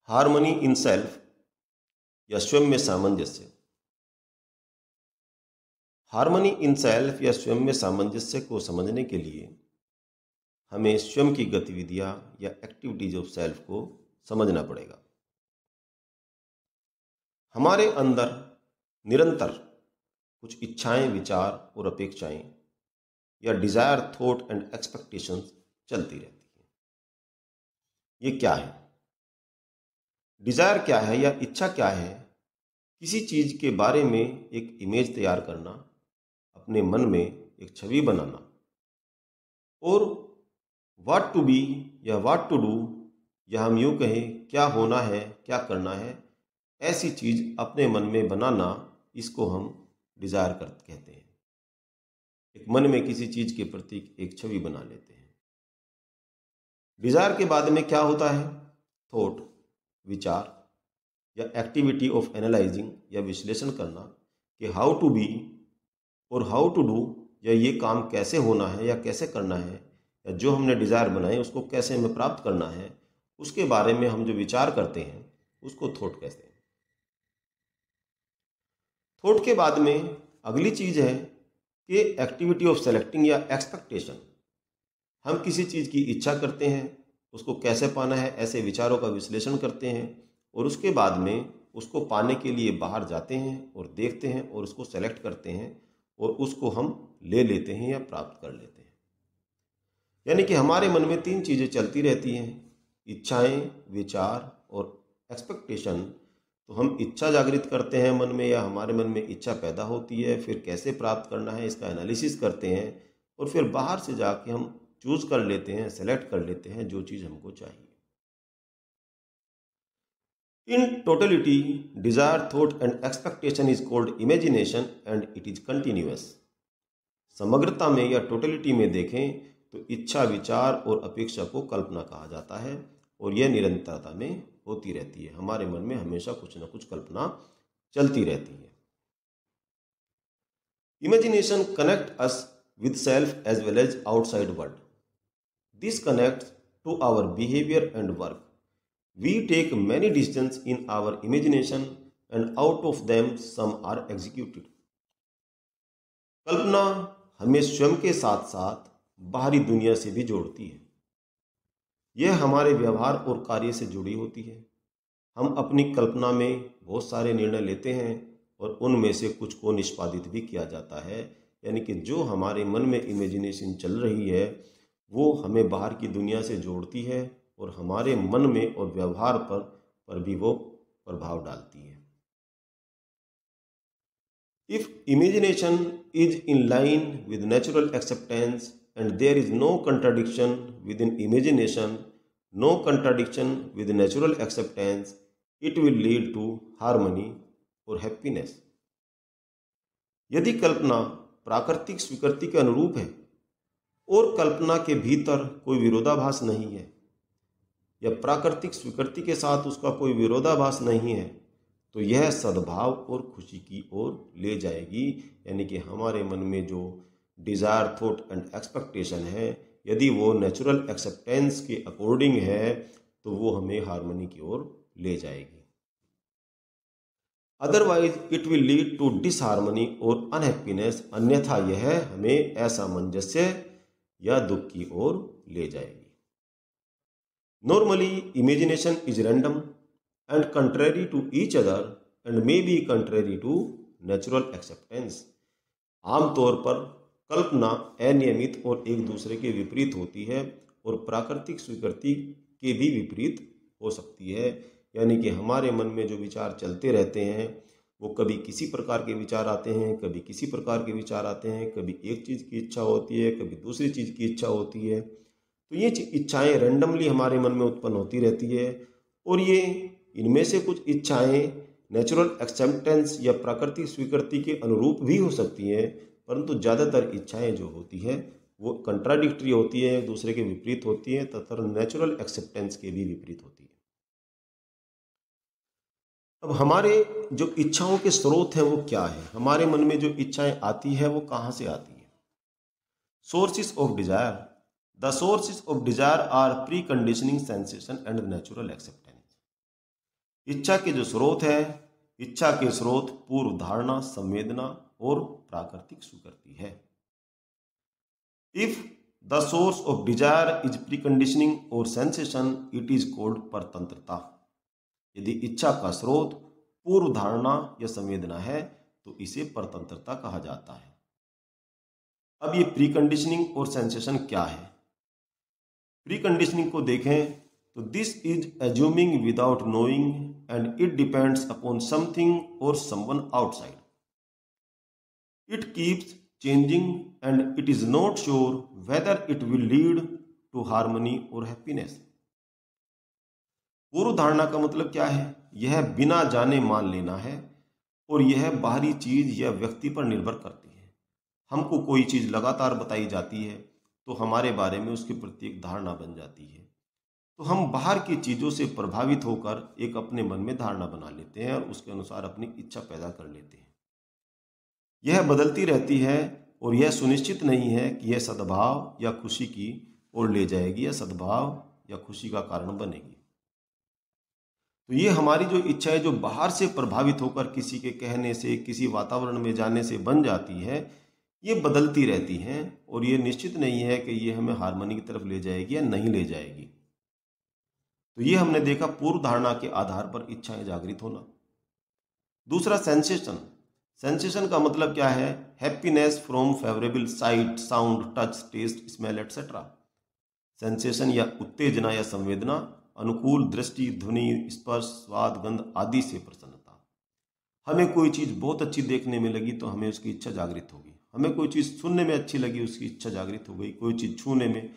Harmony in self या स्वयं में सामंजस्य। हार्मनी इन सेल्फ या स्वयं में सामंजस्य को समझने के लिए हमें स्वयं की गतिविधियां या एक्टिविटीज ऑफ सेल्फ को समझना पड़ेगा। हमारे अंदर निरंतर कुछ इच्छाएं, विचार और अपेक्षाएं या डिजायर, थॉट एंड एक्सपेक्टेशंस चलती रहती हैं। ये क्या है? डिजायर क्या है या इच्छा क्या है? किसी चीज के बारे में एक इमेज तैयार करना, अपने मन में एक छवि बनाना, और व्हाट टू बी या व्हाट टू डू, या हम यूं कहें क्या होना है, क्या करना है, ऐसी चीज अपने मन में बनाना, इसको हम डिजायर कहते हैं। एक मन में किसी चीज के प्रति एक छवि बना लेते हैं। डिजायर के बाद में क्या होता है? थॉट, विचार या एक्टिविटी ऑफ एनालाइजिंग या विश्लेषण करना कि हाउ टू बी और हाउ टू डू, या ये काम कैसे होना है या कैसे करना है, या जो हमने डिजायर बनाए उसको कैसे हमें प्राप्त करना है, उसके बारे में हम जो विचार करते हैं उसको थॉट कहते हैं। थॉट के बाद में अगली चीज है कि एक्टिविटी ऑफ सेलेक्टिंग या एक्सपेक्टेशन। हम किसी चीज की इच्छा करते हैं, उसको कैसे पाना है, ऐसे विचारों का विश्लेषण करते हैं, और उसके बाद में उसको पाने के लिए बाहर जाते हैं और देखते हैं और उसको सेलेक्ट करते हैं और उसको हम ले लेते हैं या प्राप्त कर लेते हैं। यानी कि हमारे मन में तीन चीजें चलती रहती हैं: इच्छाएं, विचार और एक्सपेक्टेशन। तो हम इच्छा जागृत करते हैं मन में, या हमारे मन में इच्छा पैदा होती है, फिर कैसे प्राप्त करना है इसका एनालिसिस करते हैं, और फिर बाहर से जाके हम चूज कर लेते हैं, सेलेक्ट कर लेते हैं जो चीज हमको चाहिए। In totality, desire, thought and expectation is called imagination and it is continuous. समग्रता में या टोटलिटी में देखें तो इच्छा, विचार और अपेक्षा को कल्पना कहा जाता है, और यह निरंतरता में होती रहती है। हमारे मन में हमेशा कुछ न कुछ कल्पना चलती रहती है। Imagination connect us with self as well as outside world. This connects to our behaviour and work. We take many decisions in our imagination and out of them some are executed. कल्पना हमें स्वयं के साथ साथ बाहरी दुनिया से भी जोड़ती है। यह हमारे व्यवहार और कार्य से जुड़ी होती है। हम अपनी कल्पना में बहुत सारे निर्णय लेते हैं और उनमें से कुछ को निष्पादित भी किया जाता है। यानी कि जो हमारे मन में इमेजिनेशन चल रही है वो हमें बाहर की दुनिया से जोड़ती है और हमारे मन में और व्यवहार पर भी वो प्रभाव डालती है। If imagination is in line with natural acceptance and there is no contradiction with in imagination, no contradiction with natural acceptance, it will lead to harmony और हैप्पीनेस। यदि कल्पना प्राकृतिक स्वीकृति के अनुरूप है और कल्पना के भीतर कोई विरोधाभास नहीं है, या प्राकृतिक स्वीकृति के साथ उसका कोई विरोधाभास नहीं है, तो यह सद्भाव और खुशी की ओर ले जाएगी। यानी कि हमारे मन में जो डिजायर, थॉट एंड एक्सपेक्टेशन है, यदि वो नेचुरल एक्सेप्टेंस के अकॉर्डिंग है तो वो हमें हार्मनी की ओर ले जाएगी। Otherwise it will lead to disharmony और अनहैप्पीनेस। अन्यथा यह हमें असामंजस्य या दुख की ओर ले जाएगी। Normally, imagination is random and contrary to each other and may be contrary to natural acceptance. आमतौर पर कल्पना अनियमित और एक दूसरे के विपरीत होती है और प्राकृतिक स्वीकृति के भी विपरीत हो सकती है। यानी कि हमारे मन में जो विचार चलते रहते हैं वो कभी किसी प्रकार के विचार आते हैं, कभी किसी प्रकार के विचार आते हैं, कभी एक चीज़ की इच्छा होती है, कभी दूसरी चीज़ की इच्छा होती है। तो ये इच्छाएं रैंडमली हमारे मन में उत्पन्न होती रहती है, और ये इनमें से कुछ इच्छाएं नेचुरल एक्सेप्टेंस या प्राकृतिक स्वीकृति के अनुरूप भी हो सकती हैं, परंतु ज़्यादातर इच्छाएं जो होती हैं वो कंट्राडिक्टरी होती है, एक दूसरे के विपरीत होती है, तथा नेचुरल एक्सेप्टेंस के भी विपरीत होती है। अब हमारे जो इच्छाओं के स्रोत हैं वो क्या है? हमारे मन में जो इच्छाएं आती है वो कहाँ से आती है? Sources of desire. The sources of desire are preconditioning sensation and natural acceptance. इच्छा के जो स्रोत है, इच्छा के स्रोत पूर्व धारणा, संवेदना और प्राकृतिक स्वीकृति है। If the source of desire is preconditioning और सेंसेशन, इट इज कॉल्ड परतंत्रता। यदि इच्छा का स्रोत पूर्व धारणा या संवेदना है तो इसे परतंत्रता कहा जाता है। अब ये प्रीकंडीशनिंग और सेंसेशन क्या है? प्रीकंडीशनिंग को देखें तो this is assuming without knowing and it depends upon something और someone outside. It keeps changing and it is not sure whether it will lead to harmony or happiness। पूर्व धारणा का मतलब क्या है? यह बिना जाने मान लेना है और यह बाहरी चीज या व्यक्ति पर निर्भर करती है। हमको कोई चीज लगातार बताई जाती है तो हमारे बारे में उसके प्रति एक धारणा बन जाती है, तो हम बाहर की चीजों से प्रभावित होकर एक अपने मन में धारणा बना लेते हैं और उसके अनुसार अपनी इच्छा पैदा कर लेते हैं। यह बदलती रहती है और यह सुनिश्चित नहीं है कि यह सद्भाव या खुशी की ओर ले जाएगी या सद्भाव या खुशी का कारण बनेगी। तो ये हमारी जो इच्छा है, जो बाहर से प्रभावित होकर किसी के कहने से, किसी वातावरण में जाने से बन जाती है, ये बदलती रहती हैं और ये निश्चित नहीं है कि ये हमें हार्मनी की तरफ ले जाएगी या नहीं ले जाएगी। तो ये हमने देखा पूर्व धारणा के आधार पर इच्छाएं जागृत होना। दूसरा सेंसेशन। सेंसेशन का मतलब क्या है? Happiness from favourable sight, sound, touch, taste, smell etcetera. Sensation या उत्तेजना या संवेदना अनुकूल दृष्टि, ध्वनि, स्पर्श, स्वाद, गंध आदि से प्रसन्नता। हमें कोई चीज बहुत अच्छी देखने में लगी तो हमें उसकी इच्छा जागृत होगी। हमें कोई चीज सुनने में अच्छी लगी, उसकी इच्छा जागृत हो गई। कोई चीज छूने में,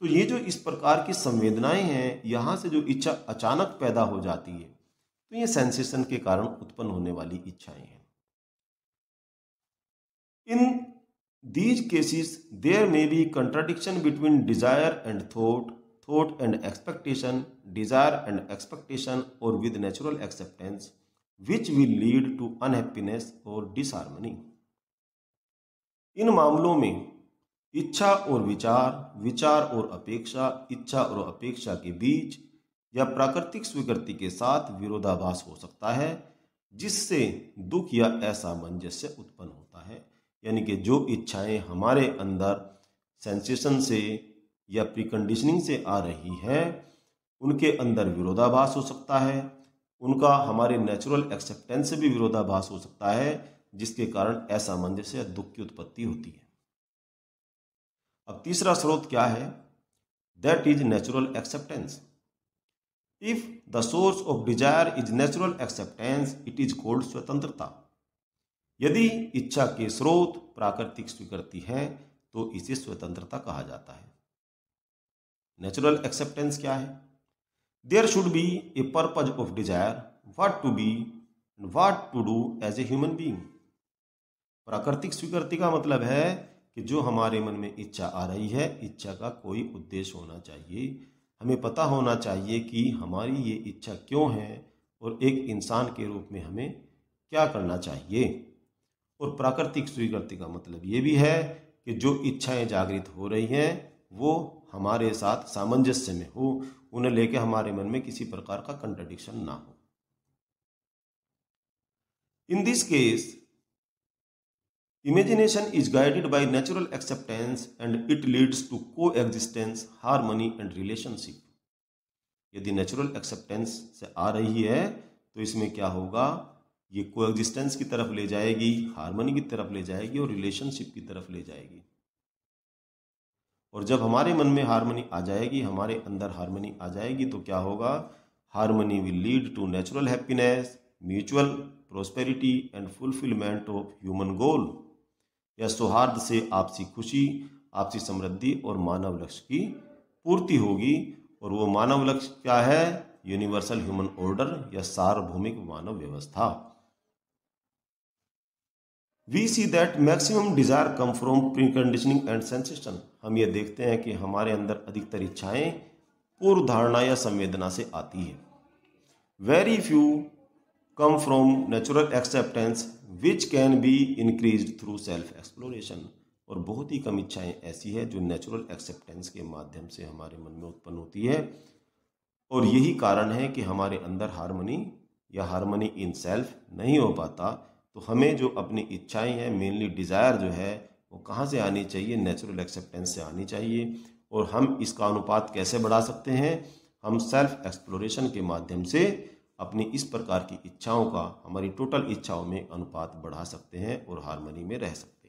तो ये जो इस प्रकार की संवेदनाएं हैं, यहाँ से जो इच्छा अचानक पैदा हो जाती है, तो ये सेंसेशन के कारण उत्पन्न होने वाली इच्छाएं हैं। In these cases, there may be contradiction between desire and thought, thought and expectation, desire and expectation, or with natural acceptance, which will lead to unhappiness or disharmony। इन मामलों में इच्छा और विचार, विचार और अपेक्षा, इच्छा और अपेक्षा के बीच या प्राकृतिक स्वीकृति के साथ विरोधाभास हो सकता है, जिससे दुख या असामंजस्य उत्पन्न होता है। यानी कि जो इच्छाएं हमारे अंदर सेंसेशन से या प्रीकंडीशनिंग से आ रही हैं, उनके अंदर विरोधाभास हो सकता है, उनका हमारे नेचुरल एक्सेप्टेंस से भी विरोधाभास हो सकता है, जिसके कारण असामंजस्य या दुख की उत्पत्ति होती है। अब तीसरा स्रोत क्या है? That is natural acceptance. If the source of desire is natural acceptance, it is called स्वतंत्रता। यदि इच्छा के स्रोत प्राकृतिक स्वीकृति है तो इसे स्वतंत्रता कहा जाता है। नेचुरल एक्सेप्टेंस क्या है? There should be a purpose of desire, what to be and what to do as a human being. प्राकृतिक स्वीकृति का मतलब है कि जो हमारे मन में इच्छा आ रही है, इच्छा का कोई उद्देश्य होना चाहिए। हमें पता होना चाहिए कि हमारी ये इच्छा क्यों है और एक इंसान के रूप में हमें क्या करना चाहिए। और प्राकृतिक स्वीकृति का मतलब ये भी है कि जो इच्छाएं जागृत हो रही हैं वो हमारे साथ सामंजस्य में हो, उन्हें लेके हमारे मन में किसी प्रकार का कंट्रडिक्शन ना हो। In this case imagination is guided by natural acceptance and it leads to coexistence, harmony and relationship. यदि नेचुरल एक्सेप्टेंस से आ रही है तो इसमें क्या होगा? ये कोएग्जिस्टेंस की तरफ ले जाएगी, हार्मनी की तरफ ले जाएगी और रिलेशनशिप की तरफ ले जाएगी। और जब हमारे मन में हार्मनी आ जाएगी, हमारे अंदर हार्मनी आ जाएगी, तो क्या होगा? Harmony will lead to natural happiness, mutual prosperity and fulfilment of human goal. या सौहार्द से आपसी खुशी, आपसी समृद्धि और मानव लक्ष्य की पूर्ति होगी। और वो मानव लक्ष्य क्या है? यूनिवर्सल ह्यूमन ऑर्डर या सार्वभौमिक मानव व्यवस्था। We see that maximum desire come from preconditioning and sensation. हम ये देखते हैं कि हमारे अंदर अधिकतर इच्छाएं पूर्व धारणा या संवेदना से आती है। Very few come from natural acceptance which can be increased through self exploration. और बहुत ही कम इच्छाएं ऐसी है जो नेचुरल एक्सेप्टेंस के माध्यम से हमारे मन में उत्पन्न होती है। और यही कारण है कि हमारे अंदर हार्मनी या हार्मनी इन सेल्फ नहीं हो पाता, तो हमें जो अपनी इच्छाएं हैं, मेनली डिज़ायर जो है, वो कहाँ से आनी चाहिए? नेचुरल एक्सेप्टेंस से आनी चाहिए। और हम इसका अनुपात कैसे बढ़ा सकते हैं? हम सेल्फ एक्सप्लोरेशन के माध्यम से अपनी इस प्रकार की इच्छाओं का हमारी टोटल इच्छाओं में अनुपात बढ़ा सकते हैं और हार्मनी में रह सकते हैं।